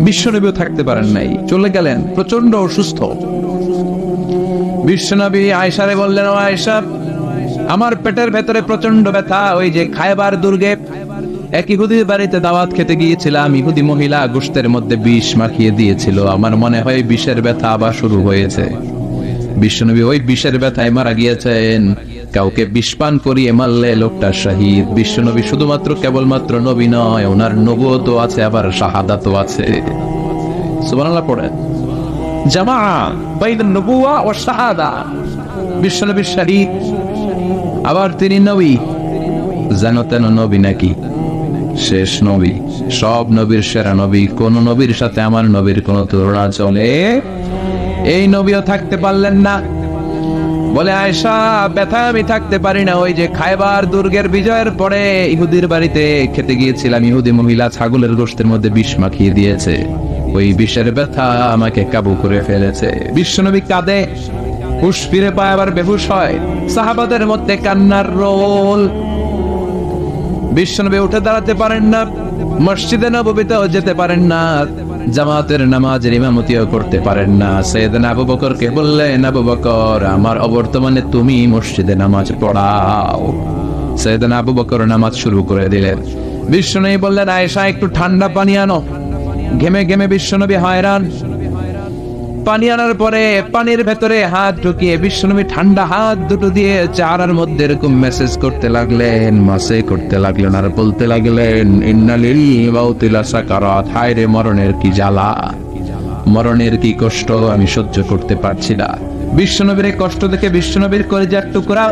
বিশ্বনবীও থাকতে পারেন নাই, চলে গেলেন, প্রচন্ড অসুস্থ। বিশ্বনবী আয়েশারে বললেন, ও আয়েশা, আমার পেটের ভেতরে প্রচন্ড ব্যথা। ওই যে খায়বার দুর্গে এক ইহুদির বাড়িতে দাওয়াত খেতে গিয়েছিলাম, ইহুদি মহিলা গোশতের মধ্যে বিষ মাখিয়ে দিয়েছিল, আমার মনে হয় বিষের ব্যথা আবার শুরু হয়েছে। বিশ্বনবী ওই বিষের ব্যথায় মারা গিয়েছেন। কাউকে বিষ পান করিয়ে মারলে লোকটা শহীদ। বিশ্বনবী শুধুমাত্র কেবলমাত্র নবী নয়, ওনার নবুয়তও আছে, আবার শাহাদাতও আছে। সুবহানাল্লাহ পড়েন। জামা বাইনান নবুওয়া ওয়া শাহাদা। বিশ্বনবী শহীদ, আবার তিনি নবী। জানো তেন নবী নাকি? শেষ নবী, সব নবীর সেরা নবী। কোন নবীর সাথে আমার নবীর কোন তুলনা চলে? এই নবীও থাকতে পারলেন না। বলে, আয়েশা, ব্যথা আমি থাকতে পারি না। ওই যে খায়বার দুর্গের বিজয়ের পরে ইহুদির বাড়িতে খেতে গিয়েছিলাম, ইহুদি মহিলা ছাগলের গোশতের মধ্যে বিষ মাখিয়ে দিয়েছে, ওই বিষের ব্যথা আমাকে কাবু করে ফেলেছে। বিশ্বনবী কাঁদে, হুঁশ ফিরে পায়, আবার বেহুশ হয়। সাহাবাদের মধ্যে কান্নার রোল। বিশ্বনবী উঠে দাঁড়াতে পারেন না, মসজিদে নববীতেও যেতে পারেন না, জামাতের নামাজের ইমামতিও করতে পারেন না। সাইয়েদনা আবু বকরকে বললেন, আবু বকর, আমার অবর্তমানে তুমি মসজিদে নামাজ পড়াও। সাইয়েদনা আবু বকর নামাজ শুরু করে দিলেন। বিশ্বনবী বললেন, আয়েশা, একটু ঠান্ডা পানি আনো। ঘেমে ঘেমে বিশ্বনবী হয়রান। পানি আনার পরে পানির ভেতরে হাত ঢুকিয়ে বিশ্বনবী ঠান্ডা হাত দুটো দিয়ে চেহারার মধ্যে এরকম মেসেজ করতে লাগলেন, মাসে করতে লাগলেন, আর বলতে লাগলেন, ইন্না লিল মাউতি লাসাকারাত। হায় রে, মরণের কি জ্বালা, মরণের কি কষ্ট, আমি সহ্য করতে পারছি না। বিশ্বনবীর কষ্ট দেখে বিশ্বনবীর কলিজার টুকরা,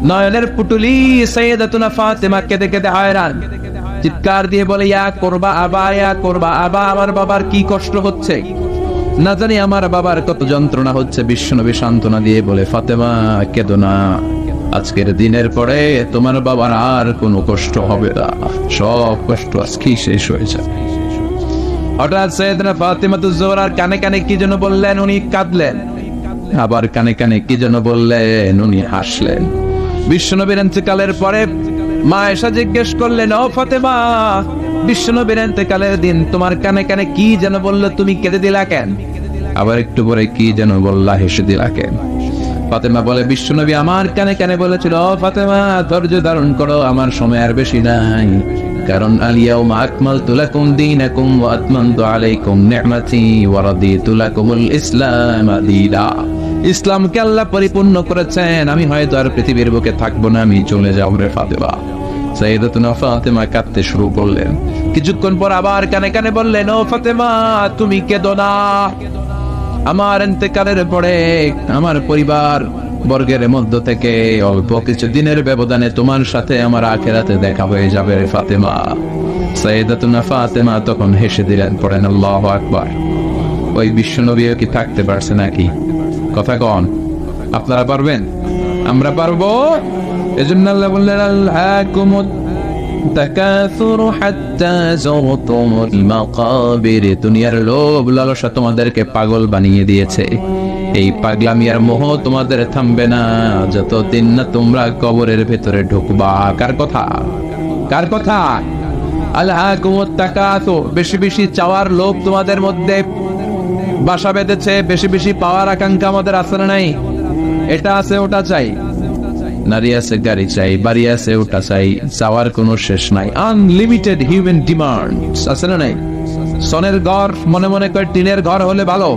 নয়নের পুটুলি সাইয়েদাতুনা ফাতেমা কেঁদে কেঁদে হয়রান। চিৎকার দিয়ে বলে, ইয়া করবা আবা, ইয়া করবা আবা, আমার বাবার কি কষ্ট হচ্ছে, না জানি আমার বাবার কত যন্ত্রণা হচ্ছে। বিশ্বনবী সান্ত্বনা দিয়ে বলে, ফাতেমা, কেঁদো না, আজকের দিনের পরে তোমার বাবার আর কোনো কষ্ট হবে না, সব কষ্ট আজকেই শেষ হয়ে যাবে। হঠাৎ সাইয়েদনা ফাতিমাতুজ জোহরার কানে কানে কি যেন বললেন, উনি কাঁদলেন। আবার কানে কানে কি যেন বললেন, উনি হাসলেন। বিশ্বনবীর ইন্তেকালের পরে মা আয়েশা জিজ্ঞেস করলেন, ও ফাতেমা, বিশ্বনবীর ইন্তেকালের দিন তোমার কানে কানে কি যেন বললো, তুমি কেঁদে দিলা কেন? আবার একটু পরে কি যেন বললা, হেসে দিলা কেন? ফাতেমা বলে, বিশ্বনবী আমার কানে কানে বলেছিল, ও ফাতেমা, ধৈর্য ধারণ করো, আমার সময় আর বেশি নাই, কারণ আল-ইয়াউমা আকমালতু লাকুম দীনাকুম ওয়া আতমামতু আলাইকুম নি'মাতি ওয়া রাদিতু লাকুমুল ইসলাম দীনা। ইসলামকে আল্লাহ পরিপূর্ণ করেছেন, আমি হয়তো আর পৃথিবীর বুকে থাকবো না, আমি চলে যাব রে ফাতেমা। সাইয়েদাতুনা ফাতেমা কাঁদতে শুরু করলেন। কিছুক্ষণ পর আবার কানে কানে বললেন, ও ফাতেমা, তুমি কেঁদো না, আমার ইন্তেকালের পরে আমার পরিবার বর্গের মধ্য থেকে অল্প কিছু দিনের ব্যবধানে তোমার সাথে আমার আখিরাতে দেখা হয়ে যাবে রে ফাতেমা। সাইয়েদাতুনা ফাতেমা তখন হেসে দিলেন, পড়েন আল্লাহু আকবার। ওই বিশ্বনবীও কি থাকতে পারছে নাকি? কথা কন, আপনারা পারবেন? আমরা পারবো? এজন্য আল্লাহ বললেন, আলহাকুমুত তাকাসুরু হাত্তা যুরতুমুল মাকাবির। দুনিয়ার লোভ লালসা তোমাদেরকে পাগল বানিয়ে দিয়েছে। এই পাগলামি আর মোহ তোমাদের থামবে না যতদিন না তোমরা কবরের ভেতরে ঢুকবা। কার কথা? কার কথা? আলহাকুমুত তাকাসুর, বেশি বেশি চাওয়ার লোভ তোমাদের মধ্যে বাসা বেঁধেছে। বেশি বেশি পাওয়ার আকাঙ্ক্ষা আমাদের আছে না নাই? এটা আছে, ওটা চাই, নারী আছে, গাড়ি চাই, বাড়ি আছে, ওটা চাই, চাওয়ার কোনো শেষ নাই। আনলিমিটেড হিউম্যান ডিমান্ডস আছে না নাই? সনের ঘর মনে মনে কয় টিনের ঘর হলে ভালো,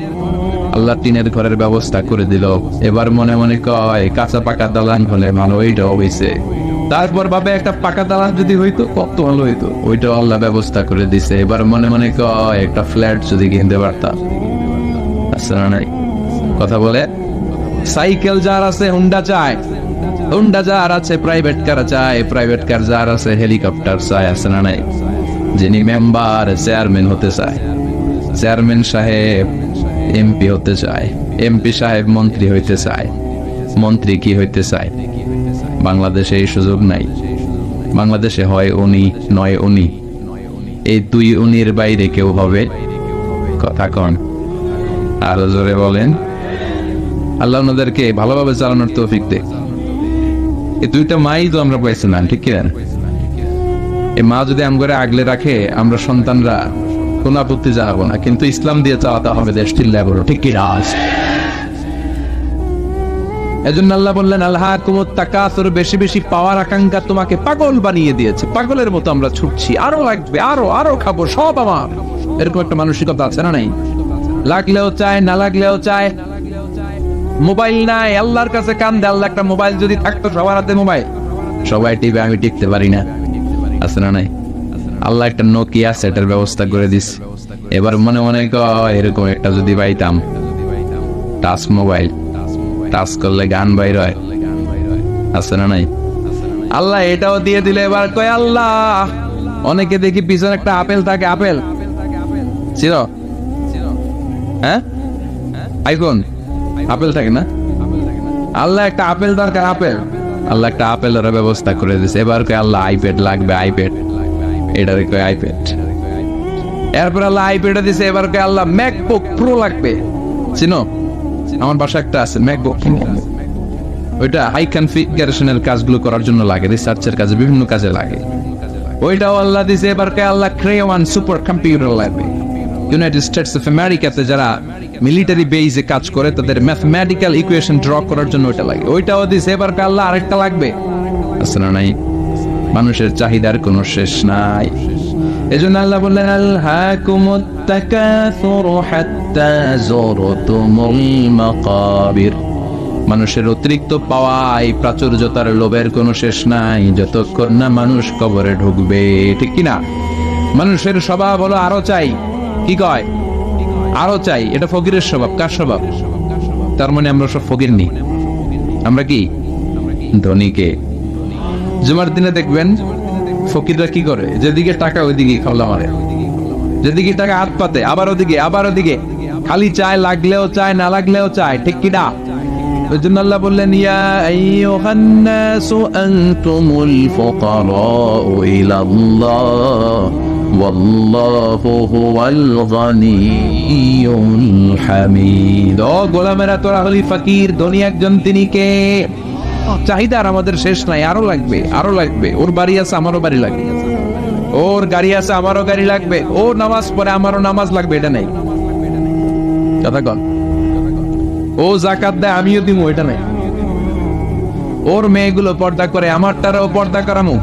আল্লাহ টিনের ঘরের ব্যবস্থা করে দিল। এবার মনে মনে কয় কাঁচা পাকা দালান হলে ভালো, ওইটাও হয়েছে। তারপর ভাবে একটা পাকা দালান যদি হইতো কত ভালো হইতো, ওইটাও আল্লাহ ব্যবস্থা করে দিছে। এবার মনে মনে কয় একটা ফ্ল্যাট যদি কিনতে পারতাম, আছে না নাই? কথা বলে। সাইকেল যার আছে হুন্ডা চায়, হুন্ডা যার আছে প্রাইভেট কার চায়, প্রাইভেট কার যার আছে হেলিকপ্টার চায়, আছে না নাই? যিনি মেম্বার চেয়ারম্যান হতে চায়, চেয়ারম্যান সাহেব এমপি হতে চায়, এমপি সাহেব মন্ত্রী হইতে চায়, মন্ত্রী কি হইতে চায়? বাংলাদেশে এই সুযোগ নাই। বাংলাদেশে হয় উনি নয় উনি, এই দুই উনির বাইরে কেউ হবে? কথা কন, আরো জোরে বলেন। আল্লাহ ওনাদেরকে ভালোভাবে চালানোর তৌফিক দেয়। এই দুইটা মাই তো আমরা পাইছিলাম, ঠিক কিনা? এই মা যদি আমগরে আগলে রাখে, আমরা সন্তানরা কোন আপত্তি জানাবো না, কিন্তু ইসলাম দিয়ে চালাতে হবে দেশটি লেবর, ঠিক কি রাজ। এজন্য আল্লাহ বললেন আলহাকুমুত তাকাসুর, বেশি বেশি পাওয়ার আকাঙ্ক্ষা তোমাকে পাগল বানিয়ে দিয়েছে। পাগলের মতো আমরা ছুটছি, আরো লাগবে, আরো আরো খাবো, সব আমার, এরকম একটা মানসিকতা আছে না নাই? লাগলেও চায়, না লাগলেও চায়। মোবাইল নাই, আল্লাহর কাছে কান্দে, আল্লাহ একটা মোবাইল যদি থাকতো, সবার হাতে মোবাইল, সবাই টিভি, আমি টিকতে পারি না, আছে না নাই? আল্লাহ একটা নোকিয়া সেটের ব্যবস্থা করে দিস। এবার মনে মনে এরকম একটা যদি পাইতাম, টাচ মোবাইল, টাচ করলে গান বাইর হয়, আছে না নাই? আল্লাহ এটাও দিয়ে দিলে এবার কয় আল্লাহ, অনেকে দেখি পিছনে একটা আপেল থাকে, আপেল ছিল, হ্যাঁ আইফোন আপেল থাকে না, আল্লাহ একটা আপেল দরকার, আপেল, আল্লাহ একটা আপেলের ব্যবস্থা করে দিছে। এবার কয় আল্লাহ আইপ্যাড লাগবে, আইপ্যাড, এটারে কয় আইপ্যাড। এরপর আল্লাহ আইপ্যাড দিছে, এবার কয় আল্লাহ ম্যাকবুক প্রো লাগবে। চিনো, আমার বাসা একটা আছে ম্যাকবুক, ওইটা হাই কনফিগারেশনের কাজগুলো করার জন্য লাগে, রিসার্চের কাজে, বিভিন্ন কাজে লাগে, ওইটাও আল্লাহ দিছে। এবার কয় আল্লাহ ক্রেওয়ান সুপার কম্পিউটার লাগবে। ইউনাইটেড স্টেটস অফ আমেরিকাতে যারা মিলিটারি বেইজে কাজ করে, তাদের ম্যাথমেটিক্যাল ইকুয়েশন ড্র করার জন্য ওইটা লাগে, ওইটাও দিছে। এবার কয় আল্লাহ আরেকটা লাগবে, আছে না নাই? মানুষের চাহিদার কোনো শেষ নাই। এজন্য আল্লাহ বললেন আলহাকুমুত তাকাসুর হাত্তা যুরতুমুল মাকাবির, মানুষের অতিরিক্ত পাওয়া, এই প্রাচুর্যতার লোভের কোনো শেষ নাই, যতক্ষণ না মানুষ কবরে ঢুকবে, ঠিক কি না? মানুষের স্বভাব হলো আরো চাই, কি কয়? আরো চাই। এটা ফকিরের স্বভাব। কার স্বভাব? তার মানে আমরা সব ফকির নি, আমরা কি ধনীকে। জুমার দিনে দেখবেন ফকিররা কি করে, যেদিকে টাকা ওইদিকে খাওয়া মারে, যেদিকে টাকা হাত পাতে, আবার ওদিকে, আবার ওদিকে, খালি চায়, লাগলেও চায়, না লাগলেও চায়, ঠিক কি না? ওই জন্য আল্লাহ বললেন ইয়া আইয়ুহান নাসু আনতুমুল ফুকারাউ ইলাল্লাহ ওয়াল্লাহু হুয়াল গানিয়্যুল হামিদ। ও গোলামেরা, তোরা হলি ফকির, ধনী একজন তিনি কে। চাহিদার আমাদের শেষ নাই, আরো লাগবে, আরো লাগবে। ওর বাড়ি আছে, আমারও বাড়ি লাগবে, ওর গাড়ি আছে, আমারও গাড়ি লাগবে, ও নামাজ পড়ে, আমারও নামাজ লাগবে, এটা নাই কথা কন। ও জাকাত দেয়, আমিও দিব, এটা নাই। ওর মেয়েগুলো পর্দা করে, আমারটারও পর্দা করামু,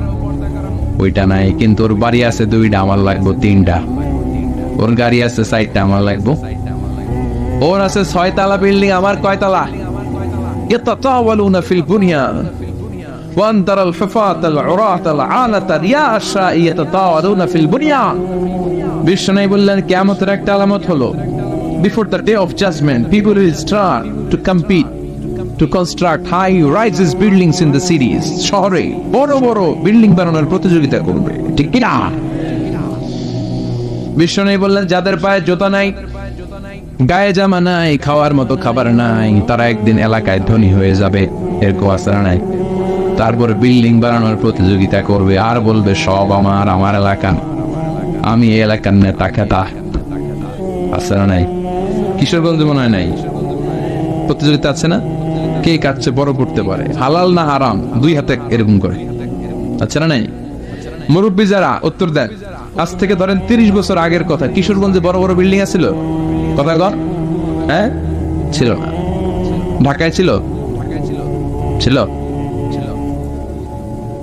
ওইটা নাই। কিন্তু ওর বাড়ি আছে দুইটা, আমার লাগবো তিনটা। ওর গাড়ি আছে 4টা, আমার লাগবো। ওর আছে 6 তলা বিল্ডিং, আমার কয়তলা? يتطاولون في البنيان وأن ترى الحفاة العراة العالة رياء الشاء يتطاولون في البنيان। বিশ্বনবী বললেন কিয়ামতের একটা আলামত হলো, before the day of judgment people will start to compete to construct high rises buildings in the cities. শহরে বড় বড় বিল্ডিং বানানোর প্রতিযোগিতা করবে, ঠিক কি না? বিশ্বনবী বললেন যাদের পায়ে জুতা নাই, গায়ে জামা নাই, খাওয়ার মতো খাবার নাই, তারা একদিন এলাকায় ধনী হয়ে যাবে, এরকম আসার নাই। তারপরে বিল্ডিং বানানোর প্রতিযোগিতা করবে, আর বলবে সব আমার, আমার এলাকা, আমি এই এলাকার নেতা খেতা, আসার নাই। কিশোরগঞ্জে মনে হয় নাই, প্রতিযোগিতা আছে না? কে কাছে বড় করতে পারে, হালাল না হারাম, 2 হাতে এরকম করে, আচ্ছা না নাই? মুরব্বী যারা উত্তর দেন, আজ থেকে ধরেন 30 বছর আগের কথা, কিশোরগঞ্জে বড় বড় বিল্ডিং আছিল? কথা কর, হ্যাঁ ছিল না? ঢাকায় ছিল? ছিল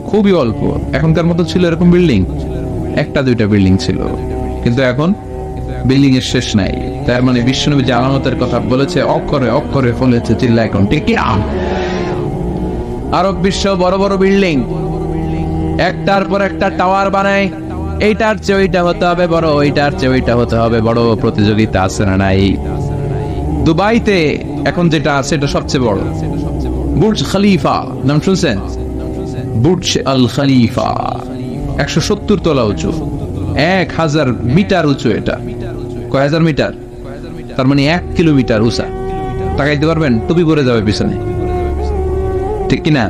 খুবই অল্প। এখনকার মতো ছিল এরকম বিল্ডিং? 1-2টা বিল্ডিং ছিল, কিন্তু এখন বিল্ডিং এর শেষ নাই। তার মানে বিশ্বনবী যে আলামতের কথা বলেছে, অক্ষরে অক্ষরে ফলেছে, চিল্লা এখন, ঠিক কি? আরব বিশ্ব বড় বড় বিল্ডিং, একটার পর একটা টাওয়ার বানায়, এইটার চেয়ে ওইটা হতে হবে বড়, ওইটার চেয়ে ওইটা হতে হবে বড়, প্রতিযোগিতা আছে না নাই? দুবাইতে এখন যেটা আছে এটা সবচেয়ে বড়, বুর্জ খলিফা, নাম শুনছেন? বুর্জ আল খলিফা 170 তলা উঁচু, 1000 মিটার উঁচু। এটা কয় হাজার মিটার? তার মানে 1 কিলোমিটার উঁচা। তাকাইতে পারবেন? টুপি পরে যাবে পিছনে, ঠিক কিনা?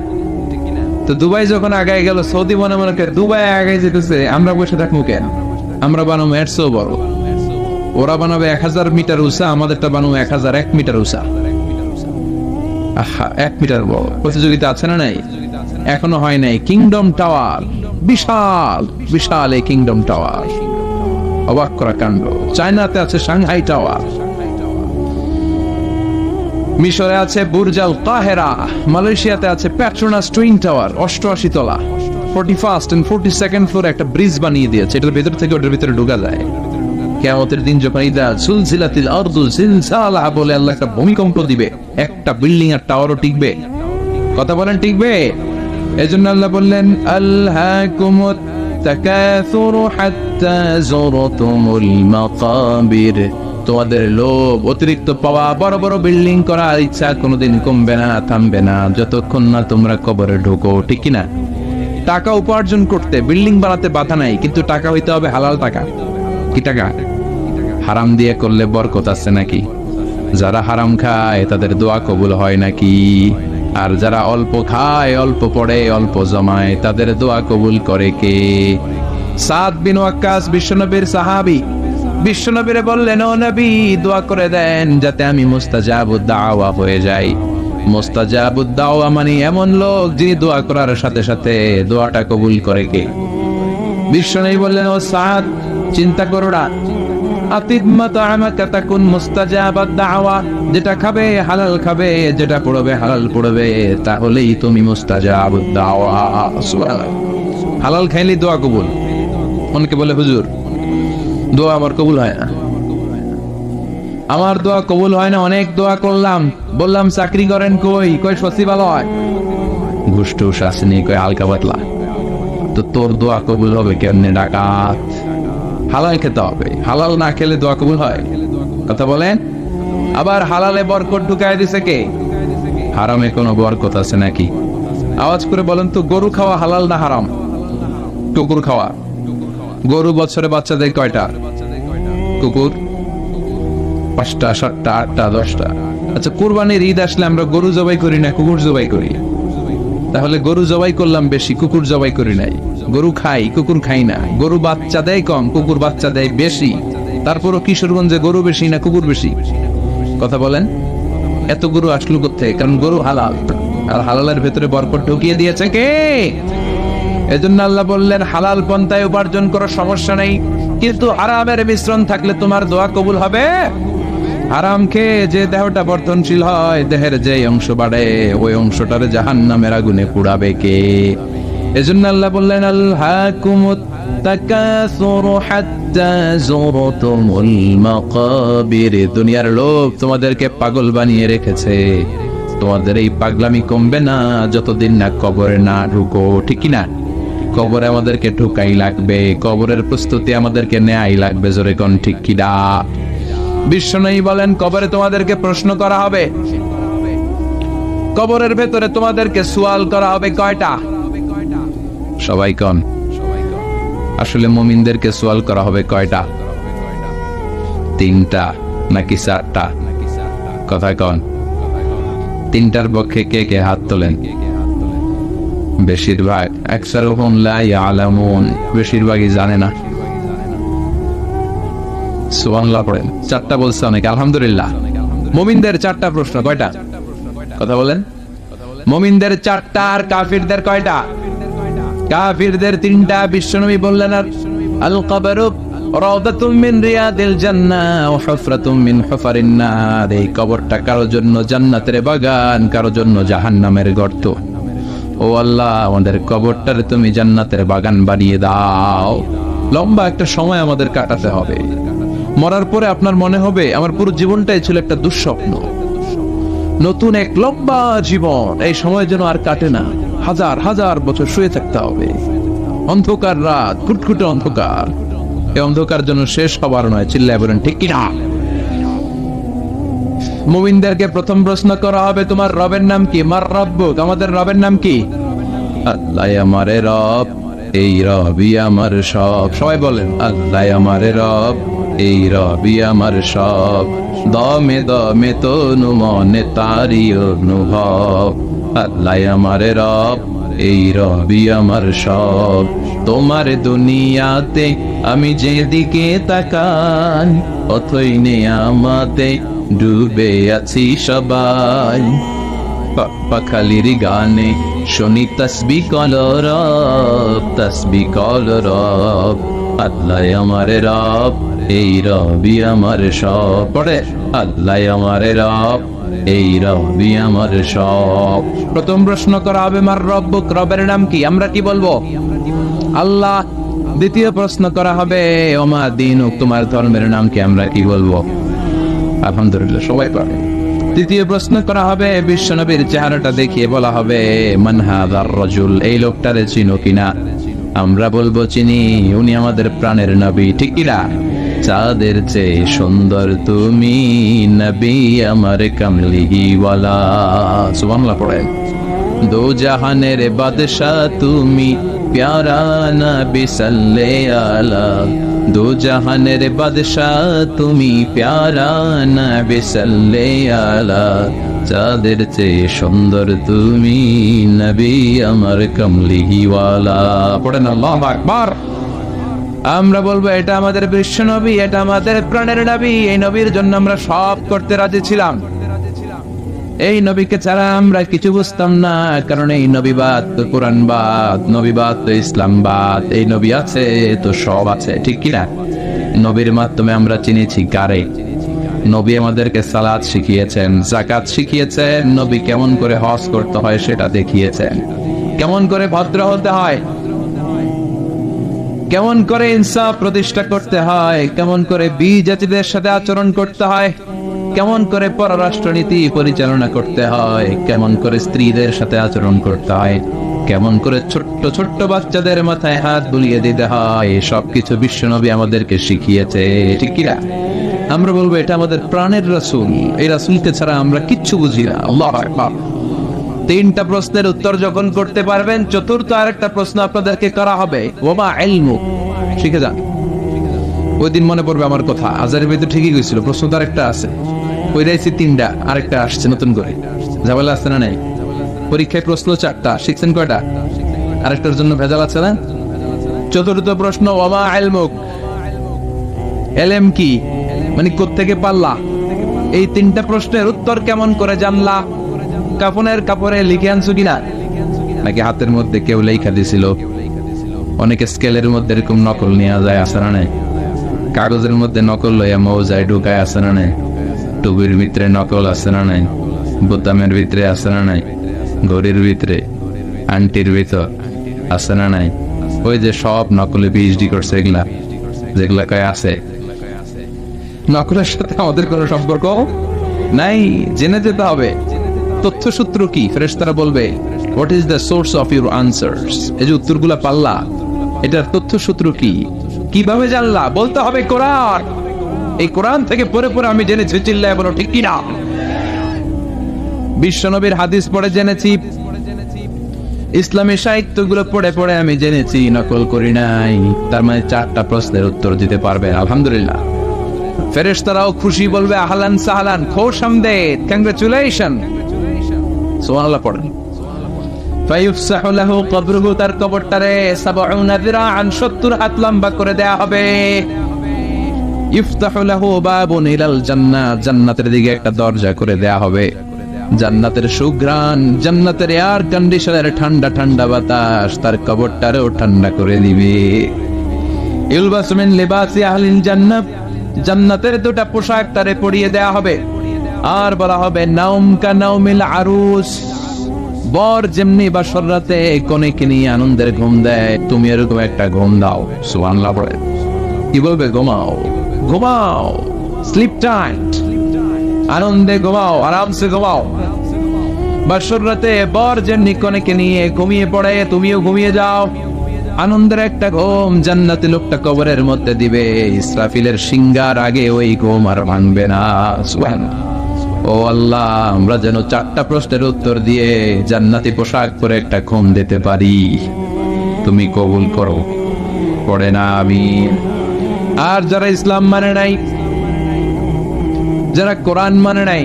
তো দুবাই যখন আগায় গেল, সৌদি মনে মনে করে দুবাই আগায় যেতেছে, আমরা বসে থাকবো কেন? আমরা বানাবো 100 বড়, ওরা বানাবে 1000 মিটার উঁচা, আমাদেরটা বানাবো 1001 মিটার উঁচা। আহা, 1 মিটার বড়। প্রতিযোগিতা আছে না নাই? এখনো হয় নাই। কিংডম টাওয়ার, বিশাল বিশাল এই কিংডম টাওয়ার, অবাক করা কাণ্ড। চায়নাতে আছে সাংহাই টাওয়ার, মিশরে আছে বুর্জ আল কাহেরা, মালয়েশিয়াতে আছে পেট্রোনাস টুইন টাওয়ার 88 তলা, 41st and 42nd ফ্লোরে একটা ব্রিজ বানিয়ে দিয়েছে, এটার ভিতর থেকে ওটার ভিতরে ঢোকা যায়। কিয়ামতের দিন যখন ইদা সুলসিলাতিল আরদু জিলজালাহা বলে আল্লাহ একটা ভূমিকম্প দিবে, একটা বিল্ডিং আর টাওয়ারও টিকবে? কথা বলেন, টিকবে? এজন্য আল্লাহ বললেন আলহাকুমুত তাকাসুরু হাত্তা যুরতুমুল মাকাবির, তোমাদের লোভ, অতিরিক্ত পাওয়া, বড় বড় বিল্ডিং করার ইচ্ছা কোনোদিন কমবে না, থামবে না যতক্ষণ না তোমরা কবরে ঢোকো, ঠিক কিনা? টাকা উপার্জন করতে, বিল্ডিং বানাতে বাধা নাই, কিন্তু টাকা হইতে হবে হালাল টাকা। কি টাকা? হারাম দিয়ে করলে বরকত আছে নাকি? যারা হারাম খায় তাদের দোয়া কবুল হয় নাকি? আর যারা অল্প খায়, অল্প পড়ে, অল্প জমায়, তাদের দোয়া কবুল করে কে? সাদ বিন ওয়াক্কাস বিশ্বনবীর সাহাবী, বিশ্বনবীরে বললেন ও নবী দোয়া করে দেন যাতে আমি মুস্তাজাবুদ দাওয়া হয়ে যাই। মুস্তাজাবুদ দাওয়া মানে এমন লোক যিনি দোয়া করার সাথে সাথে দোয়াটা কবুল করে কে? বিশ্বনবী বললেন ও সাদ চিন্তা করো না, আতিব মাতাআমাকা তাকুন মুস্তাজাবাদ দাওয়া, যেটা খাবে হালাল খাবে, যেটা পড়বে হালাল পড়বে, তাহলেই তুমি মুস্তাজাবুদ দাওয়া। সুবহানাল্লাহ। হালাল খাইলে দোয়া কবুল। অনেকে বলে হুজুর দোয়া আমার কবুল হয় না, আমার দোয়া কবুল হয় না, অনেক দোয়া করলাম, বললাম চাকরি করেন, কই কই সচিবালয়, ঘুষ টুস আসেনি, কই হালকা পাতলা, তো তোর দোয়া কবুল হবে কেমনে? ডাকাত। হালাল খেতে হবে, হালাল না খেলে দোয়া কবুল হয়? কথা বলেন। আবার হালালে বরকত ঢুকায় দিছে কে? হারামে কোনো বরকত আছে নাকি? আওয়াজ করে বলেন তো, গরু খাওয়া হালাল না হারাম? কুকুর খাওয়া। গরু বছরে বাচ্চা দেয় কয়টা? কুকুর 5টা 7টা 8টা 10টা। আচ্ছা, কুরবানির ঈদ আসলে আমরা গরু জবাই করি না কুকুর জবাই করি? তাহলে গরু জবাই করলাম বেশি, কুকুর জবাই করি নাই। গরু খাই, কুকুর খাই না। গরু বাচ্চা দেয় কম, কুকুর বাচ্চা দেয় বেশি। তারপরও কিশোরগঞ্জে গরু বেশি না কুকুর বেশি? কথা বলেন। এত গরু আসলো কোথায়? কারণ গরু হালাল, আর হালালের ভেতরে বরকত ঢুকিয়ে দিয়েছে কে? এজন্য আল্লাহ বললেন হালাল পন্থায় উপার্জন করার সমস্যা নেই, কিন্তু হারামের মিশ্রণ থাকলে তোমার দোয়া কবুল হবে। হারাম খেয়ে যে দেহটা বর্ধনশীল হয়, দেহের যে অংশ বাড়ে, ওই অংশটারে জাহান্নামের আগুনে পুড়াবে কে? এজন্য আল্লাহ বললেন আলহাকুমুত তাকাসুরু হাত্তা যুরতুমুল মাকাবির, দুনিয়ার লোভ তোমাদেরকে পাগল বানিয়ে রেখেছে। তোমাদের এই পাগলামি কমবে না যতদিন না কবরে না ঢুকো, ঠিক কি না? কবরে আমাদেরকে ঢুকাই লাগবে, কবরের প্রস্তুতি আমাদেরকে নেয়াই লাগবে, জোরে কোন ঠিক কি না? বিশ্বনবী বলেন কবরে তোমাদেরকে প্রশ্ন করা হবে, কবরের ভেতরে তোমাদেরকে সুয়াল করা হবে কয়টা? সবাই কোন? আসলে মুমিনদেরকে সুয়াল করা হবে কয়টা? 3টা নাকি 4টা? কথা কোন? 3টার পক্ষে কে কে হাত তোলেন? বেশিরভাগ। আকসারুহুম লা ইয়ালামুন, বেশিরভাগই জানে না। সুবহানাল্লাহ পড়েন। 4টা বলছে অনেক, আলহামদুলিল্লাহ। মুমিনদের 4টা প্রশ্ন, কয়টা? কথা বলেন। মুমিনদের 4টা, আর কাফিরদের কয়টা? কাফিরদের 3টা। বিশ্বনবী বললেন আল কবরু রাউদাতুম মিন রিয়াদিল জান্নাহ ওয়া হুফরাতুম মিন হুফারিন নার, এই কবরটা কারো জন্য জান্নাতের বাগান, কারো জন্য জাহান্নামের গর্ত। ও আল্লাহ, আমাদের কবরটারে তুমি জান্নাতের বাগান বানিয়ে দাও। লম্বা একটা সময় আমাদের কাটাতে হবে। মরার পরে আপনার মনে হবে আমার পুরো জীবনটাই ছিল একটা দুঃস্বপ্ন। নতুন এক লম্বা জীবন, এই সময় যেন আর কাটে না। হাজার হাজার বছর শুয়ে থাকতে হবে। অন্ধকার রাত, কুটকুটে অন্ধকার। এই অন্ধকার যেন শেষ হবার নয়, চিল্লায় বলেন ঠিক কিনা? মুমিনদেরকে প্রথম প্রশ্ন করা হবে তোমার রবের নাম কি? মার রব্বুক, আমাদের রবের নাম কি? আল্লাহ আমারে রব, এই রবই আমার সব। সবাই বলেন আল্লাহ আমারে রব, এই রবি আমার সব। দমে দমে তনু মনে তারি অনুভব। আল্লাহ আমারে রব, এই রবি আমার সব। তোমার দুনিয়াতে আমি যেদিকে তাকাই, অথই নেয়ামতে ডুবে আছি সবাই। পাখালির গানে শুনি তসবিহ কল রব, তসবিহ কল রব। আল্লাহ আমার রব, এই রবি আমার সব। পড়ে আল্লাহ আমার রব, এই রবি আমার সব। প্রথম প্রশ্ন করা হবে মার রব্বুক, রবের নাম কি? আমরা কি বলবো? আল্লাহ। দ্বিতীয় প্রশ্ন করা হবে ওমা দীনুক, তোমার ধর্মের নাম কি? আমরা কি বলবো? আলহামদুলিল্লাহ, সবাই পারে। তৃতীয় প্রশ্ন করা হবে বিশ্বনবীর চেহারাটা দেখিয়ে বলা হবে মান হাযার রাজুল, এই লোকটারে চিনো কিনা? আমরা বলবো চিনি, উনি আমাদের প্রাণের নবী, ঠিক কিনা? চাঁদের চেয়ে সুন্দর তুমি, নবী আমার কামলিহি ওয়ালা। সুবহানাল্লাহ পড়েন। দো জাহানের বাদশা তুমি, প্যারা নবী সাল্লে আলা। দো জাহানের বাদশা তুমি, প্যারা নবী সাল্লে আলা। চাঁদের চেয়ে সুন্দর তুমি, নবী আমার কামলিহি ওয়ালা। পড়েন আল্লাহু আকবার। আমরা বলবো এটা আমাদের বিশ্ব নবী, এটা আমাদের প্রাণের নবী, এই নবীর জন্য আমরা সব করতে রাজি ছিলাম। এই নবীকে ছাড়া আমরা কিছু বুঝতাম না, কারণ এই নবীবাদ তো কোরআনবাদ, নবীবাদ তো ইসলামবাদ। এই নবী আছে তো সব আছে, ঠিক কিনা? নবীর মাধ্যমে আমরা চিনেছি কারে? নবী আমাদেরকে সালাত শিখিয়েছেন, যাকাত শিখিয়েছেন, নবী কেমন করে হজ করতে হয় সেটা দেখিয়েছেন, কেমন করে ভদ্র হতে হয়, কেমন করে ইনসাফ প্রতিষ্ঠা করতে হয়, কেমন করে বিজাতিদের সাথে আচরণ করতে হয়, কেমন করে পররাষ্ট্রনীতি পরিচালনা করতে হয়, কেমন করে স্ত্রীদের সাথে আচরণ করতে হয়, কেমন করে ছোট্ট ছোট্ট বাচ্চাদের মাথায় হাত বুলিয়ে দিতে হয়, সবকিছু বিশ্বনবী আমাদেরকে শিখিয়েছে, ঠিক কিনা? আমরা বলবো এটা আমাদের প্রাণের রাসূল, এই রাসূলকে ছাড়া আমরা কিচ্ছু বুঝি না। আল্লাহু আকবার। তিনটা প্রশ্নের উত্তর যখন করতে পারবেন, চতুর্থ আরেকটা প্রশ্ন আপনাদেরকে করা হবে, ওমা ইলমু, শিখে যান। ওই দিন মনে পড়বে আমার কথা, আজারের ভিতরে ঠিকই গেছিল, প্রশ্ন তো আরেকটা আছে, ওই রাইছি তিনটা, আরেকটা আসছে নতুন করে, ঝামেলা আছে না? নাই। পরীক্ষায় প্রশ্ন 4টা, শিখছেন কয়টা? আরেকটার জন্য ভেজাল আছে না? চতুর্থ প্রশ্ন ওমা ইলমুক, এলএম কি, মানে কোত্থেকে পারলা? এই তিনটা প্রশ্নের উত্তর কেমন করে জানলা? কাফনের কাপড়ে লিখে আনছো কিনা, নাকি হাতের মধ্যে কেউ লেখা দিছিল? অনেকে স্কেলের মধ্যে এরকম নকল নিয়ে যায়, আছে না? নাই। কাগজের মধ্যে নকল লইয়া মৌজায় ঢুকায়, আছে না? নাই। টুবির ভিতরে নকল, আছে না? নাই। বোতামের ভিতরে, আছে না? নাই। ঘড়ির ভিতরে, আন্টির ভিতর, আছে না? নাই। ওই যে সব নকলে পিএইচডি করছে, এগুলা যেগুলা কয় আছে, নকলের সাথে আমাদের কোনো সম্পর্ক নাই। জেনে যেতে হবে তথ্যসূত্র কি। ফেরেশতারা বলবে what is the source of your answers, এই যে উত্তরগুলা পাল্লা, এটার তথ্যসূত্র কি, কিভাবে জানলা? বলতে হবে কোরআন, এই কোরআন থেকে পড়ে পড়ে আমি জেনেছি, চিল্লায় বলো ঠিক কিনা? বিশ্বনবীর হাদিস পড়ে জেনেছি, ইসলামী সাহিত্যগুলো পড়ে পড়ে আমি জেনেছি, নকল করি নাই। তার মানে 4টা প্রশ্নের উত্তর দিতে পারবে, আলহামদুলিল্লাহ। ফেরেশতারাও খুশি, বলবে আহলান সাহলান, খোশামদেদ, কংগ্রাচুলেশন। সুবহানাল্লাহ পড়েন। ফায়ুফসাহু লাহু কবরুহু, তার কবরটারে 70 যিরাআন, 70 হাত লম্বা করে দেয়া হবে। ইফতাহু লাহু বাবুন ইলাল জান্নাহ, জান্নাতের দিকে একটা দরজা করে দেয়া হবে। জান্নাতের সুঘ্রাণ, জান্নাতের এয়ার কন্ডিশনের ঠান্ডা ঠান্ডা বাতাস তার কবরটারেও ঠান্ডা করে দিবে। ইলবাসু মিন লিবাসি আহলিল জান্নাহ, জান্নাতের 2টা পোশাক তারে পরিয়ে দেয়া হবে। আর বলা হবে নাউম কা নাউমিল আরুস, বর যেমনি বাসর রাতে কনেকে নিয়ে আনন্দের ঘুম দেয়, তুমি এরকম একটা ঘুম দাও। সুবহানাল্লাহ পড়ে। কি বলবে? ঘুমাও, ঘুমাও, স্লিপ টাইট, আনন্দে ঘুমাও, আরামসে ঘুমাও। বাসর রাতে বর যেমনি কনেকে নিয়ে ঘুমিয়ে পড়ে, তুমিও ঘুমিয়ে যাও। আনন্দের একটা ঘুম জান্নাতি লোকটা কবরের মধ্যে দিবে। ইসরাফিলের সিংহার আগে ওই ঘুম আর ভাঙবে না। সুবহানাল্লাহ। ও আল্লাহ, আমরা যেন 4টা প্রশ্নের উত্তর দিয়ে জান্নাতি পোশাক পরে একটা ঘুম দিতে পারি, তুমি কবুল করো। পড়ে না আমিন। আর যারা ইসলাম মানে নাই, যারা কোরআন মানে নাই,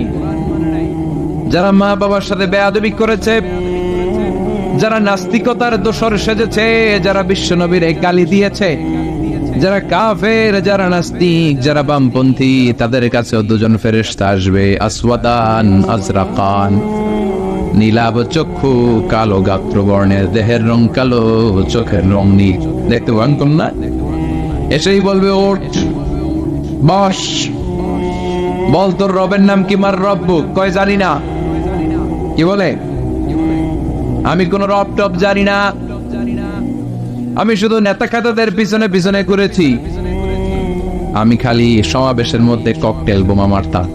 যারা মা বাবার সাথে বেয়াদবি করেছে, যারা নাস্তিকতার দোসর সেজেছে, যারা বিশ্বনবীর গালি দিয়েছে, যারা কাফের, যারা নাস্তিক, যারা বামপন্থী, তাদের কাছেও 2জন ফেরেশতা আসবে। আসওয়াদান আজরাকান, নীলাভ চক্ষু, কালো গাত্র বর্ণের, দেহের রং কালো, চোখের রং নীল। দেখতে পান না? এসেই বলবে ওঠ, বস, বল তোর রবের নাম কি? মার রব্বুক। কয় জানি না। কি বলে? আমি কোন রব টব জানি না, আমি শুধু নেতা খাতাদের পিছনে পিছনে ঘুরেছি, আমি খালি সমাবেশের মধ্যে ককটেল বোমা মারতাম।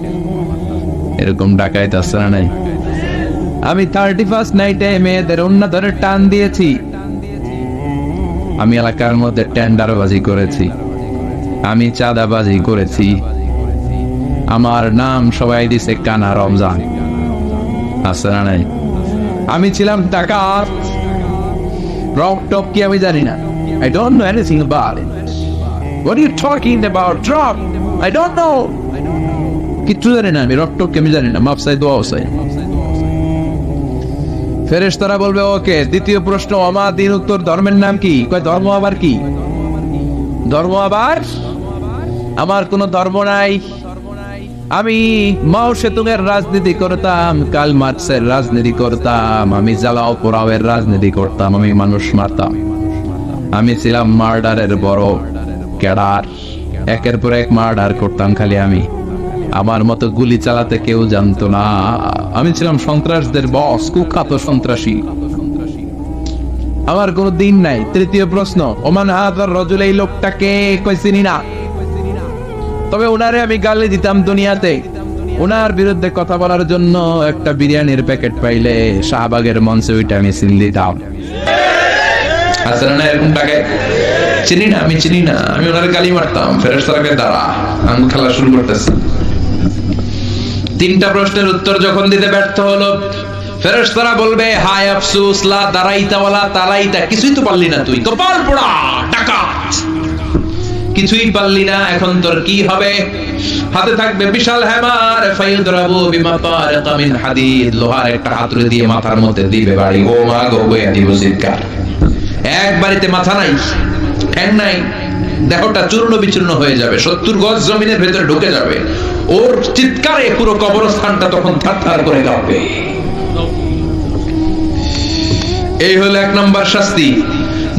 এরকম ডাকাইত আছে না নাই? আমি 31st নাইটে মেয়েদের অন্য ধরে টান দিয়েছি, আমি এলাকার মধ্যে টেন্ডারবাজি করেছি, আমি চাঁদাবাজি করেছি, আমার নাম সবাই দিছে কানা রমজান। আছে না নাই? আমি ছিলাম ডাকাত। রব টপ কি আমি জানি না। I don't know anything about it. What are you talking about? Drop. I don't know. কিচ্ছু জানি না আমি, রব টপ কি আমি জানি না। মাফ চাই, দোয়া চাই। ফেরেশতারা বলবে ওকে। দ্বিতীয় প্রশ্ন, ওমা দীনুক, তোর ধর্মের নাম কি? কয় ধর্ম আবার কি? ধর্ম আবার? আমার কোন ধর্ম নাই। আমি মাও সেতুংয়ের রাজনীতি করতাম, কাল মার্কসের রাজনীতি করতাম, আমি জ্বালাও পোড়াওয়ের রাজনীতি করতাম, আমি মানুষ মারতাম, আমি ছিলাম মার্ডারের বড় ক্যাডার। একের পর এক মার্ডার করতাম খালি আমি। আমার মতো গুলি চালাতে কেউ জানতো না। আমি ছিলাম সন্ত্রাসদের বস, কুখ্যাত সন্ত্রাসী। আমার কোনো দিন নাই। তৃতীয় প্রশ্ন, ওমান হাদার রজুল, এই লোকটাকে? কই চিনি না, তবে ওনারে আমি গালি দিতাম দুনিয়াতে। ওনার বিরুদ্ধে কথা বলার জন্য একটা বিরিয়ানির প্যাকেট পাইলে শাহবাগের মঞ্চে ওইটা আমি সিল দিতাম। আসলে না এরকমটাকে চিনি না, আমি চিনি না, আমি ওনারে গালি মারতাম। ফেরেশতাকে দাঁড়া, আমি খেলা শুরু করতেছি। তিনটা প্রশ্নের উত্তর যখন দিতে ব্যর্থ হলো, ফেরেশতারা বলবে হায় আফসোস, লা দারাইতা ওয়ালা তালাইতা, কিছুই তো পারলি না তুই, কপাল পোড়া ডাকাত, কিছুই পারলি না, এখন তোর কি হবে? হাতে থাকবে বিশাল হ্যামার, ফায়ুদরাবু বিমাতারিকা মিন হাদিদ, লোহার একটা হাতুড়ি দিয়ে মাথার মধ্যে দিবে বাড়ি। ও মা গো, বইয়া দিব চিৎকার। এক বাড়িতে মাথা নাই, ঠ্যাং নাই, দেহটা চূর্ণ বিচূর্ণ হয়ে যাবে, 70 গজ জমিনের ভেতরে ঢুকে যাবে। ওর চিৎকারে পুরো কবরস্থানটা তখন থারথার করে কাঁপবে। এই হলো 1 নম্বর শাস্তি।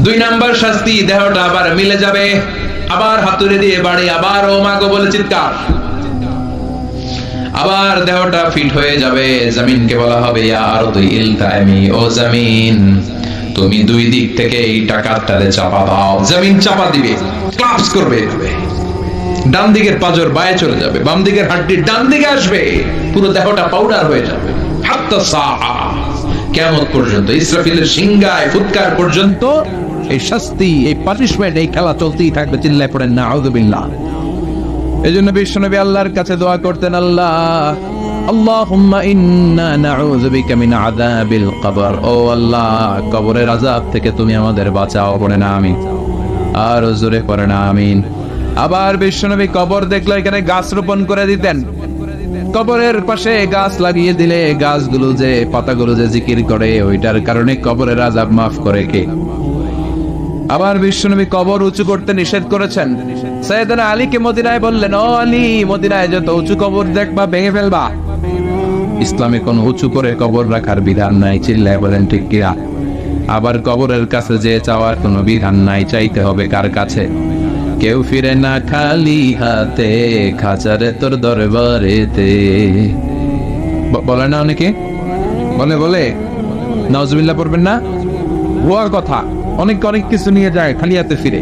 2 নম্বর শাস্তি, দেহটা আবার মিলে যাবে, আবার হাতুড়ি দিয়ে বাড়ি, আবার ও মা গো বলে চিৎকার, আবার দেহটা ফিট হয়ে যাবে। জমিনকে বলা হবে ইয়া আরদু ইলতাইমি, ও জমিন তুমি 2 দিক থেকে এই টাকাটারে চাপা দাও। জমিন চাপা দিবে, ক্লাপস করবে, ডান দিকের পাজর বায়ে চলে যাবে, বাম দিকের হাড্ডি ডান দিকে আসবে, পুরো দেহটা পাউডার হয়ে যাবে। হাত্তা সাআ, কিয়ামত পর্যন্ত, ইসরাফিলের সিংহায় ফুৎকার পর্যন্ত এই শাস্তি, এই পানিশমেন্ট, এই খেলা চলতেই থাকবে। চিল্লায় পড়েন না আউযুবিল্লাহ। এজন্য বিশ্বনবী আল্লাহর কাছে দোয়া করতেন, আল্লাহ আল্লাহুম্মা ইন্না নাউযু বিকা মিন আযাবিল কবর, ও আল্লাহ কবরের আযাব থেকে তুমি আমাদের বাঁচাও। পড়েন আমিন, আর জোরে পড়েন আমিন। আবার বিশ্বনবী কবর দেখলে এখানে গাছ রোপণ করে দিতেন। কবরের পাশে গাছ লাগিয়ে দিলে গাছগুলো যে পাতাগুলো যে জিকির করে, ওইটার কারণে কবরের আযাব মাফ করে কে? আবার বিশ্বনবী কবর উঁচু করতে নিষেধ করেছেন। সাইয়েদনা আলীকে মদিনায় বললেন, ও আলী, মদিনায় যত উঁচু কবর দেখবা ভেঙে ফেলবা। ইসলামে কোন উঁচু করে কবর রাখার বিধান নাই। চিল্লায় বলেন ঠিক কিনা? আবার কবরের কাছে যে চাওয়ার কোনো বিধান নাই। চাইতে হবে কার কাছে? কেউ ফিরে না খালি হাতে, খাঁচারে তোর দরবারেতে। বলে না অনেকে, বলে নাউজুবিল্লাহ পড়বেন না? ভুয়া কথা। অনেক কিছু নিয়ে যায়, খালি হাতে ফিরে।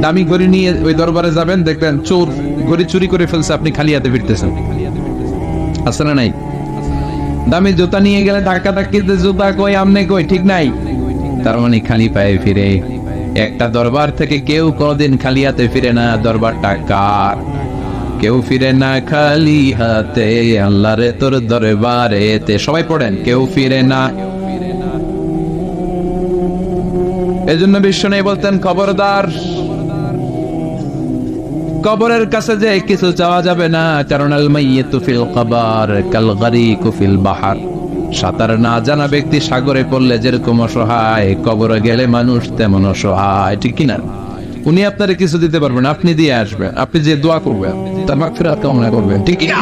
দামি ঘড়ি নিয়ে ওই দরবারে যাবেন, দেখবেন চোর ঘড়ি চুরি করে ফেলছে, আপনি খালি হাতে ফিরতেছেন। আছে না নাই? দামি জুতা নিয়ে গেলে ধাক্কা ধাক্কিতে জুতা কই, আমনে কই, ঠিক নাই? তার মানে খালি পায়ে ফিরে। একটা দরবার থেকে কেউ কোনদিন খালি হাতে ফিরে না। দরবারটা কার? কেউ ফিরে না খালি হাতে, আল্লাহরে তোর দরবারেতে। সবাই পড়েন, কেউ ফিরে না। এজন্য বিশ্বনবী বলতেন, খবরদার কবরের কাছে যে কিছু চাওয়া যাবে না, কারণ আল মাইয়িতু ফিল কবর কাল গারিকু ফিল বাহর। সাঁতার না জানা ব্যক্তি সাগরে পড়লে যেরকম অসহায়, কবরে গেলে মানুষ তেমন অসহায়। ঠিক কিনা? উনি আপনারে কিছু দিতে পারবেন, আপনি দিয়ে আসবেন, আপনি যে দোয়া করবেন তার মাগফিরাত কামনা করবেন। ঠিক কিনা?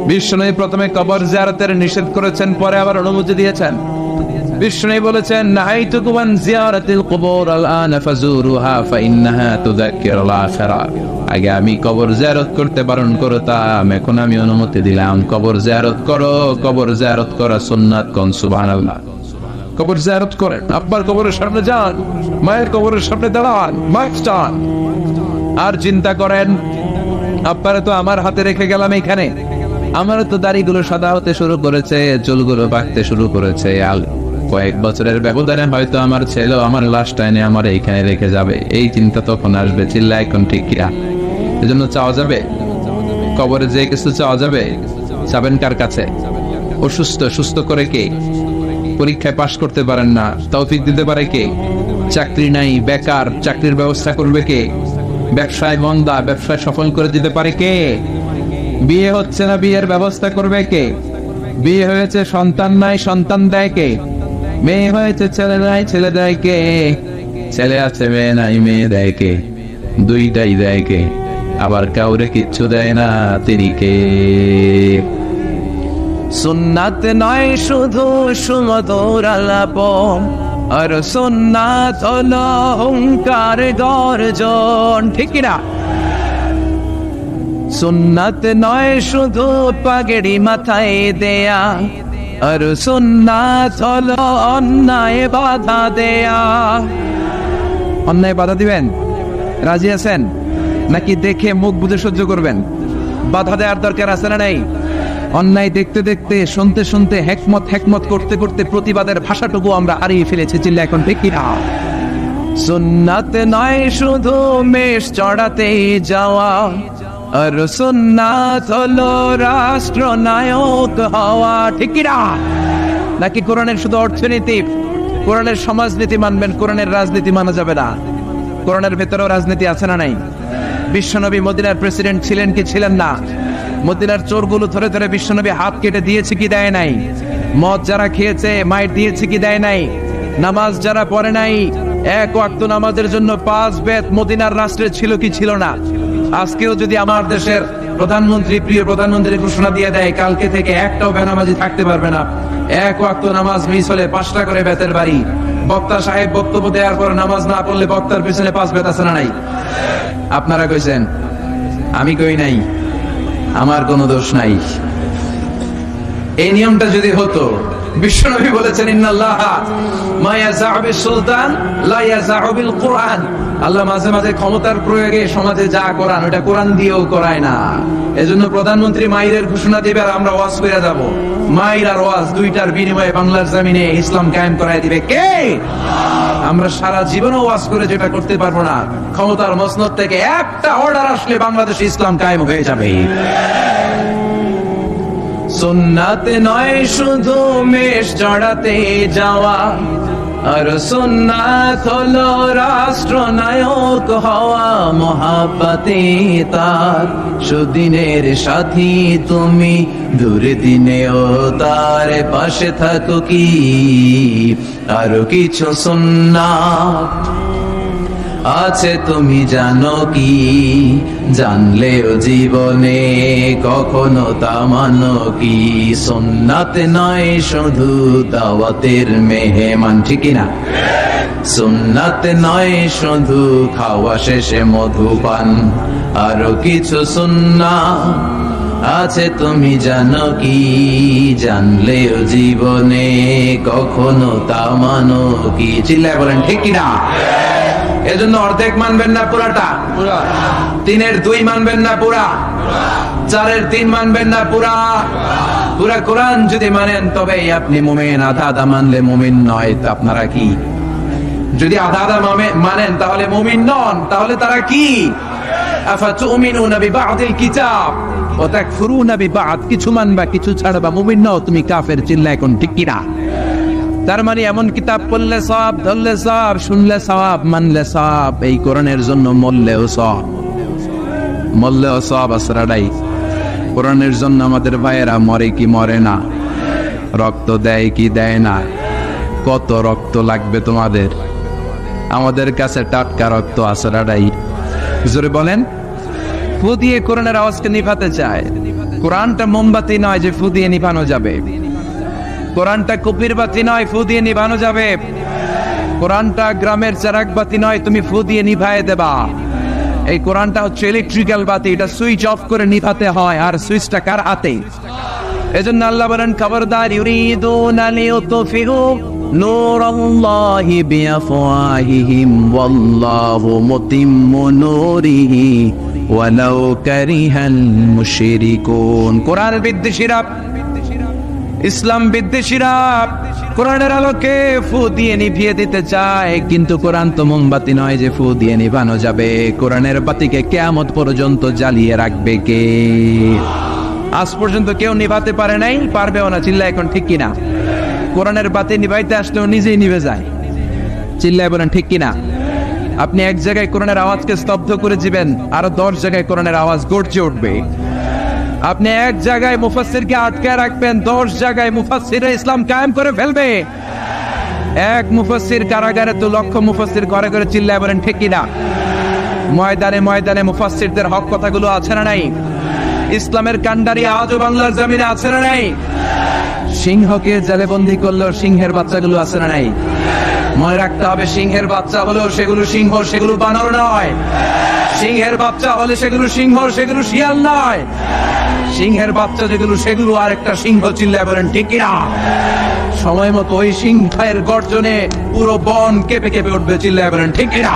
বিশ্বনবী প্রথমে কবর জিয়ারতের নিষেধ করেছেন, পরে আবার অনুমতি দিয়েছেন। বিষ্ণু বলেছেন নাহাইতুকুম আন জিয়ারাতিল কুবুর আলআন ফাজুরুহা ফাইন্নাহা তুযাক্কিরুল আখিরা। আগে আমি কবর জিয়ারত করতে বারণ করতাম, এখন আমি অনুমতি দিলাম কবর জিয়ারত করো। কবর জিয়ারত করা সুন্নাত, কোন সুবহানাল্লাহ। কবর জিয়ারত করেন, আব্বার কবরের সামনে যান, মায়ের কবরের সামনে দাঁড়ান, মাইকস্টান আর চিন্তা করেন আব্বারে তো আমার হাতে রেখে গেলাম এখানে, আমার তো দাড়িগুলো সাদা হতে শুরু করেছে, চুলগুলো পাকতে শুরু করেছে, আর কয়েক বছরের ব্যবধানে হয়তো আমার ছেলে আমার লাশটা এনে আমার এইখানে রেখে যাবে। এই চিন্তা তখন আসবে, চিল্লা এখন ঠিক কিনা? এজন্য চাওয়া যাবে কবরে যে কিছু চাওয়া যাবে, যাবেন কার কাছে? অসুস্থ, সুস্থ করে কে? পরীক্ষায় পাশ করতে পারেন না, তৌফিক দিতে পারে কে? চাকরি নাই, বেকার, চাকরির ব্যবস্থা করবে কে? ব্যবসায় মন্দা, ব্যবসায় সফল করে দিতে পারে কে? বিয়ে হচ্ছে না, বিয়ের ব্যবস্থা করবে কে? বিয়ে হয়েছে, সন্তান নাই, সন্তান দেয় কে? মেয়ে হয়েছে, ছেলে নাই, ছেলে দেয় কে? ছেলে আছে, মেয়ে নাই, মেয়ে দেয় কে? দুইটাই দেয় কে? আবার কাউরে কিচ্ছু দেয় না, তিনি কে? সুন্নাত নয় শুধু সুমধুর আলাপ, আর সুন্নাত হলো হুঙ্কার গর্জন, ঠিক কিনা? সুন্নাত নয় শুধু পাগড়ি মাথায় দেয়া, আর সুন্নাত হলো অন্যায় বাধা দেয়া। অন্যায় বাধা দিবেন? রাজি আছেন নাকি দেখে মুখ বুজে সহ্য করবেন? বাধা দেওয়ার দরকার আছে না নাই? অন্যায় দেখতে দেখতে, শুনতে শুনতে, হেকমত করতে করতে প্রতিবাদের ভাষাটুকু আমরা হারিয়ে ফেলেছি, চিল্লা এখন ঠিক কিনা? সুন্নাত নয় শুধু মেষ চড়াতে যাওয়া, আর সুন্নাত হলো রাষ্ট্রনায়ক হওয়া, ঠিক কিনা? নাকি কোরআনের শুধু অর্থনীতি, কোরআনের সমাজনীতি মানবেন, কোরআনের রাজনীতি মানা যাবে না? কোরআনের ভেতরেও রাজনীতি আছে না নাই? বিশ্বনবী মদিনার প্রেসিডেন্ট ছিলেন কি ছিলেন না? মদিনার চোরগুলো ধরে ধরে বিশ্বনবী হাত কেটে দিয়েছে কি দেয় নাই? মদ যারা খেয়েছে মাইর দিয়েছে কি দেয় নাই? নামাজ যারা পড়ে নাই, এক ওয়াক্ত নামাজের জন্য 5 বেত মদিনার রাষ্ট্রে ছিল কি ছিল না? আজকেও যদি আমার দেশের প্রধানমন্ত্রী, প্রিয় প্রধানমন্ত্রী ঘোষণা দিয়ে দেয় কালকে থেকে একটাও বেনামাজি থাকতে পারবে না, এক ওয়াক্ত নামাজ মিস হলে 5টা করে বেতের বাড়ি, বক্তা সাহেব বক্তব্য দেওয়ার পর নামাজ না পড়লে বক্তার পিছনে 5 বেত আছে না নাই? আপনারা কইছেন, আমি কই নাই, আমার কোনো দোষ নাই। এই নিয়মটা যদি হতো, বিশ্বনবী বলেছেন ইন্নাল্লাহা মা ইয়াযাউ বিস-সুলতান লা ইয়াযাউ বিল-কুরআন, আল্লাহ মাঝে মাঝে ক্ষমতার প্রয়োগে সমাজে যা করান ওটা কোরআন দিয়েও করায় না। এজন্য প্রধানমন্ত্রী মাইরের ঘোষণা দিবে আর আমরা ওয়াজ করে যাব, মাইর আর ওয়াজ দুইটার বিনিময়ে বাংলার জমিনে ইসলাম কায়েম করায় দিবে কে? আমরা সারা জীবনও ওয়াজ করে যেটা করতে পারবো না, ক্ষমতার মসনদ থেকে একটা অর্ডার আসলে বাংলাদেশে ইসলাম কায়েম হয়ে যাবে। সুন্নাত নয় শুধু মেষ চড়াতে যাওয়া, আর সুন্নাত হলো রাষ্ট্রনায়ক হওয়া। মহাব্বতে তার সুদিনের সাথী তুমি, দূরে দিনেও তার পাশে থাকো কি? আরো কিছু সুন্নাত আছে তুমি জানো কি? জানলেও জীবনে কখনো তা মানো কি? সুন্নাত নয় শুধু দাওয়াতের মেহমান, ঠিক না? সুন্নাত নয় শুধু খাওয়া শেষে মধুপান, আরো কিছু সুন্নাত আছে তুমি জানো কি? জানলেও জীবনে কখনো তা মানো কি? চিল্লায় বলেন ঠিক কিনা? এজন্য অর্ধেক মানবেন না পুরাটা, 3-এর 2 মানবেন না পুরা, 4-এর 3 মানবেন না পুরা। পুরা কোরআন যদি মানেন তবে আপনি মুমিন, আধা আধা মানলে মুমিন নয়। তো আপনারা কি? যদি আধা আধা মানেন তাহলে মুমিন নন, তাহলে তারা কি? আফাতুমিনুনা বিবা'দিল কিতাব ওয়া তাকফুরুনা বিবা'দ, কিছু মানবা কিছু ছাড়বা, মুমিন নও তুমি, কাফের। চিল্লা এখন ঠিক কিনা? তার মানে এমন কিতাব পড়লে সওয়াব, ধরলে সওয়াব, শুনলে সওয়াব, মানলে সওয়াব। এই কোরআনের জন্য মরলেও সওয়াব, মরলেও সওয়াব আসরাডাই। কোরআনের জন্য আমাদের ভাইয়েরা মরে কি মরে না? রক্ত দেয় কি দেয় না? কত রক্ত লাগবে তোমাদের? আমাদের কাছে টাটকা রক্ত আসরাডাই। জোরে বলেন। ফু দিয়ে কোরআনের আওয়াজকে নিভাতে চায়। কোরআনটা মোমবাতি নয় যে ফু দিয়ে নিভানো যাবে। কোরআনটা কুপির বাতি নয়, ফু দিয়ে নিভানো যাবে। কোরআনটা গ্রামের চারাক বাতি নয়, তুমি ফু দিয়ে নিভায়ে দেবা। এই কোরআনটা হচ্ছে ইলেকট্রিক্যাল বাতি, এটা সুইচ অফ করে নিভাতে হয়, আর সুইচটা কার হাতে? এজন্য আল্লাহ বলেন, খবরদার, ইউরিদুনা লিইউতফিউ নূরাল্লাহি বিআফওয়াহিহিম ওয়াল্লাহু মুতিম্মু নূরিহি ওয়ালাউ কারিহাল মুশরিকুন। কোরআন বিদ্বেষীরা, ইসলাম বিদ্বেষীরা কোরআনের আলোকে ফু দিয়ে নিভিয়ে দিতে চায়, কিন্তু কোরআন তো মোমবাতি নয় যে ফু দিয়ে নিভানো যাবে। কোরআনের বাতিকে কিয়ামত পর্যন্ত জ্বালিয়ে রাখবে কে? আজ পর্যন্ত কেউ নিভাতে পারে নাই, পারবেও না। চিল্লা এখন ঠিক কিনা? কোরআনের বাতি নিভাইতে আসলেও নিজেই নিভে যায়। চিল্লায় বলেন ঠিক কিনা? আপনি এক জায়গায় কোরআনের আওয়াজকে স্তব্ধ করে দিবেন, আরো 10 জায়গায় কোরআনের আওয়াজ গর্জে উঠবে। আপনি এক জায়গায় মুফাসসিরকে আটকায় রাখবেন, 10 জায়গায় মুফাসসিরে ইসলাম কায়েম করে ফেলবে। এক মুফাসসির কারাগারে তো লক্ষ মুফাসসির ঘরে ঘরে। চিল্লায় বলেন ঠিক কিনা? ময়দানে ময়দানে মুফাসসিরদের হক কথাগুলো আছে না নাই? ইসলামের কান্ডারি আজও বাংলার জমিনে আছে না নাই? সিংহকে জেলে বন্দী করলেও সিংহের বাচ্চাগুলো আছে না নাই? মনে রাখতে হবে, সিংহের বাচ্চা হলেও সেগুলো সিংহ, সেগুলো বানর নয়। সিংহের বাচ্চা হলে সেগুলো সিংহ, সেগুলো শিয়াল নয়। সিংহের বাচ্চা যেগুলো, সেগুলো আরেকটা সিংহ। চিল্লায় বলেন ঠিক কিনা? সময় মতো ওই সিংহের গর্জনে পুরো বন কেঁপে কেঁপে উঠবে। চিল্লায় বলেন ঠিক কিনা?